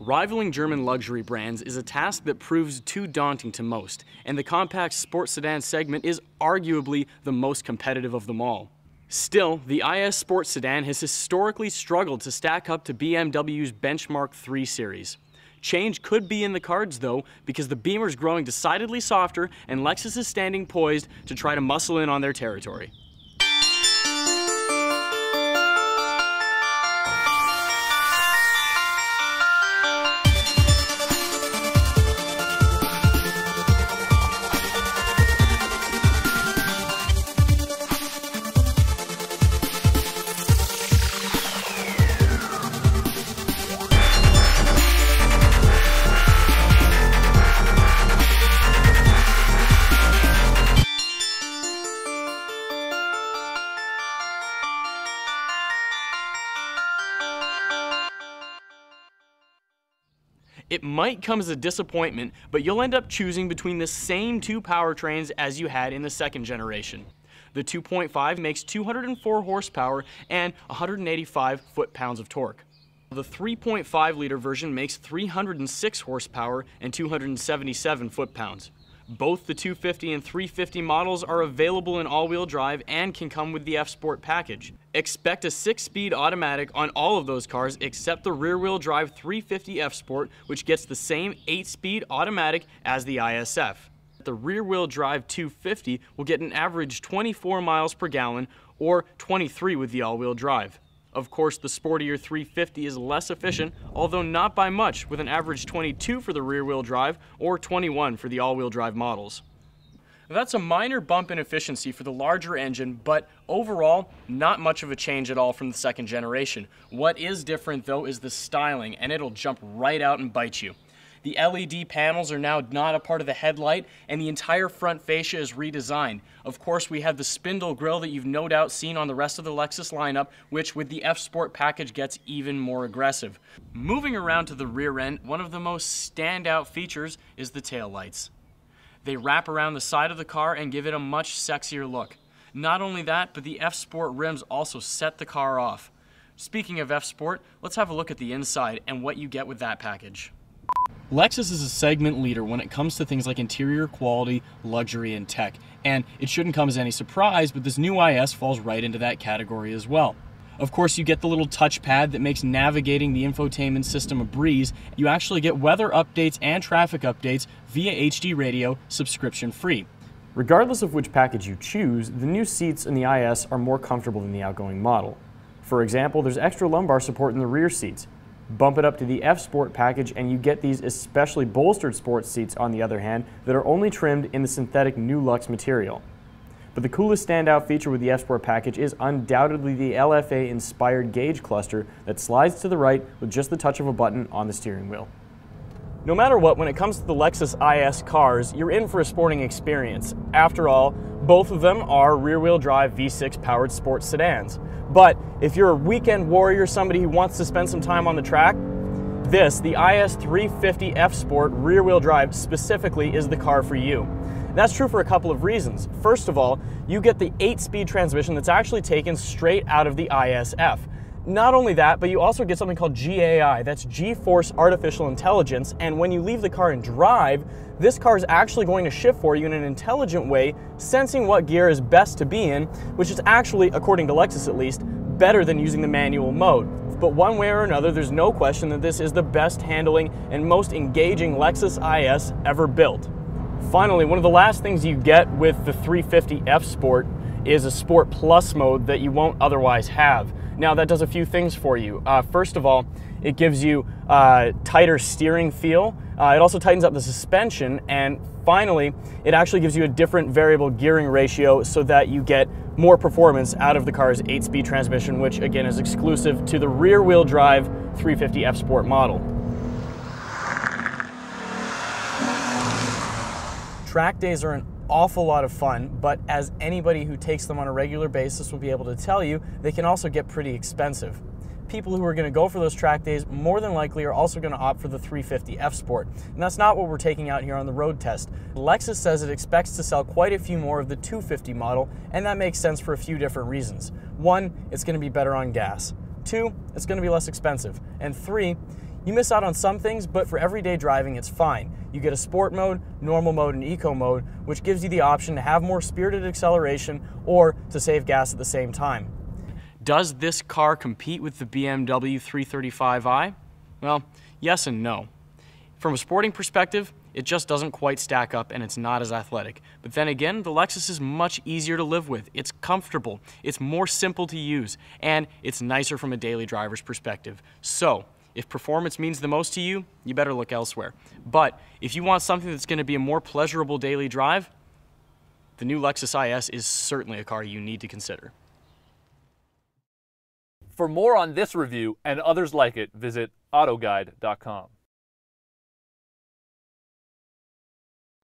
Rivaling German luxury brands is a task that proves too daunting to most, and the compact sports sedan segment is arguably the most competitive of them all. Still, the IS Sports Sedan has historically struggled to stack up to BMW's benchmark 3 Series. Change could be in the cards though, because the Beamer's growing decidedly softer and Lexus is standing poised to try to muscle in on their territory. It might come as a disappointment, but you'll end up choosing between the same two powertrains as you had in the second generation. The 2.5 makes 204 horsepower and 185 foot-pounds of torque. The 3.5 liter version makes 306 horsepower and 277 foot-pounds. Both the 250 and 350 models are available in all-wheel drive and can come with the F-Sport package. Expect a 6-speed automatic on all of those cars except the rear-wheel drive 350 F-Sport, which gets the same 8-speed automatic as the ISF. The rear-wheel drive 250 will get an average 24 miles per gallon or 23 with the all-wheel drive. Of course, the sportier 350 is less efficient, although not by much, with an average 22 for the rear-wheel drive or 21 for the all-wheel drive models. That's a minor bump in efficiency for the larger engine, but overall, not much of a change at all from the second generation. What is different though is the styling, and it'll jump right out and bite you. The LED panels are now not a part of the headlight, and the entire front fascia is redesigned. Of course, we have the spindle grille that you've no doubt seen on the rest of the Lexus lineup, which with the F-Sport package gets even more aggressive. Moving around to the rear end, one of the most standout features is the taillights. They wrap around the side of the car and give it a much sexier look. Not only that, but the F-Sport rims also set the car off. Speaking of F-Sport, let's have a look at the inside and what you get with that package. Lexus is a segment leader when it comes to things like interior quality, luxury, and tech, and it shouldn't come as any surprise, but this new IS falls right into that category as well. Of course, you get the little touchpad that makes navigating the infotainment system a breeze. You actually get weather updates and traffic updates via HD radio, subscription free. Regardless of which package you choose, the new seats in the IS are more comfortable than the outgoing model. For example, there's extra lumbar support in the rear seats. Bump it up to the F-Sport package and you get these especially bolstered sports seats, on the other hand, that are only trimmed in the synthetic New Lux material. But the coolest standout feature with the F-Sport package is undoubtedly the LFA-inspired gauge cluster that slides to the right with just the touch of a button on the steering wheel. No matter what, when it comes to the Lexus IS cars, you're in for a sporting experience. After all, both of them are rear-wheel drive V6 powered sports sedans. But if you're a weekend warrior, somebody who wants to spend some time on the track, the IS 350 F-Sport rear-wheel drive specifically is the car for you. That's true for a couple of reasons. First of all, you get the 8-speed transmission that's actually taken straight out of the ISF. Not only that, but you also get something called GAI, that's G-Force Artificial Intelligence, and when you leave the car and drive, this car is actually going to shift for you in an intelligent way, sensing what gear is best to be in, which is actually, according to Lexus at least, better than using the manual mode. But one way or another, there's no question that this is the best handling and most engaging Lexus IS ever built. Finally, one of the last things you get with the 350 F-Sport is a Sport Plus mode that you won't otherwise have. Now that does a few things for you. First of all, it gives you a tighter steering feel. It also tightens up the suspension, and finally, it actually gives you a different variable gearing ratio so that you get more performance out of the car's 8-speed transmission, which again is exclusive to the rear-wheel drive 350 F-Sport model. Track days are an awful lot of fun, but as anybody who takes them on a regular basis will be able to tell you, they can also get pretty expensive. People who are going to go for those track days more than likely are also going to opt for the 350 F-Sport, and that's not what we're taking out here on the road test. Lexus says it expects to sell quite a few more of the 250 model, and that makes sense for a few different reasons. One, it's going to be better on gas. Two, it's going to be less expensive. And three, You miss out on some things, but for everyday driving, it's fine. You get a sport mode, normal mode, and eco mode, which gives you the option to have more spirited acceleration or to save gas at the same time. Does this car compete with the BMW 335i? Well, yes and no. From a sporting perspective, it just doesn't quite stack up and it's not as athletic. But then again, the Lexus is much easier to live with. It's comfortable, it's more simple to use, and it's nicer from a daily driver's perspective. So, if performance means the most to you, you better look elsewhere. But if you want something that's going to be a more pleasurable daily drive, the new Lexus IS is certainly a car you need to consider. For more on this review and others like it, visit autoguide.com.